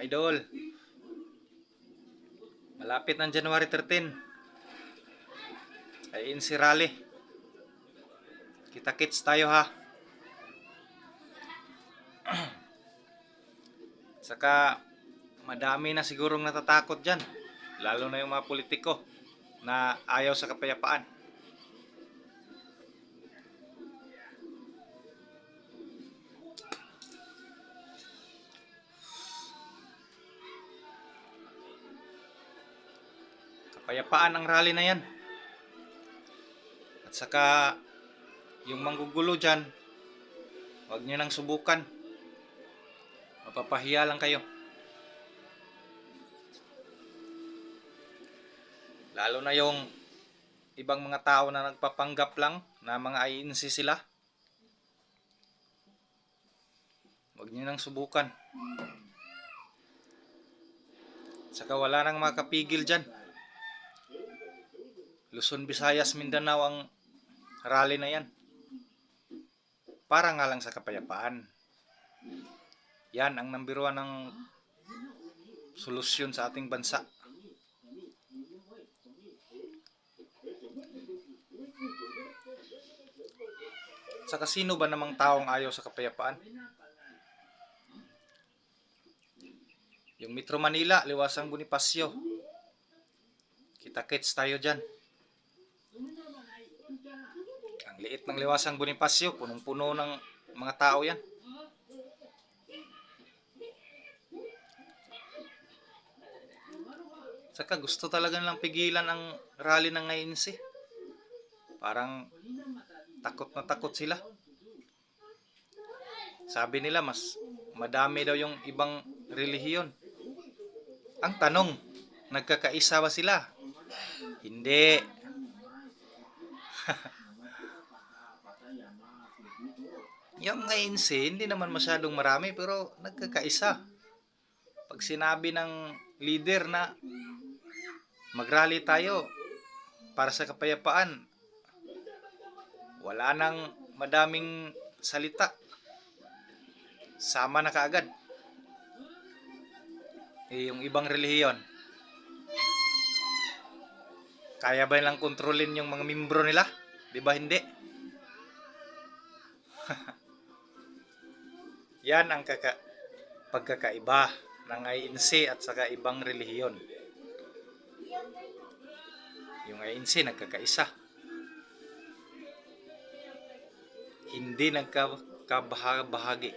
Idol, malapit ng January 13 ay INC rally. Kita-kits tayo ha. Saka madami na sigurong natatakot dyan, lalo na yung mga politiko na ayaw sa kapayapaan. Kapayapaan ang rally na yan. At saka yung manggugulo dyan, huwag nyo nang subukan. Mapapahiya lang kayo. Lalo na yung ibang mga tao na nagpapanggap lang na mga INC sila. Huwag nyo nang subukan. Saka wala nang makapigil dyan. Luzon, Visayas, Mindanao ang rally na yan. Para nga lang sa kapayapaan. Yan ang number 1 ng solusyon sa ating bansa. Saka sino ba namang taong ayaw sa kapayapaan? Yung Metro Manila, Liwasang Bonifacio. Kita-kits tayo dyan. Ang liit ng Liwasang Bonifacio, punong-puno ng mga tao yan. Saka gusto talaga nilang pigilan ang rally ng INC. Parang takot na takot sila. Sabi nila mas madami daw yung ibang relihiyon. Ang tanong, nagkakaisa ba sila? Hindi. Yung INC, hindi naman masyadong marami pero nagkakaisa. Pag sinabi ng leader na mag-rally tayo para sa kapayapaan, wala nang madaming salita. Sama na kaagad. Yung ibang relihiyon, kaya ba nilang kontrolin yung mga membro nila? Di ba hindi? Yan ang pagkakaiba ng INC at saka ibang relihiyon. Yung INC nagkakaisa. Hindi nagkabahagi.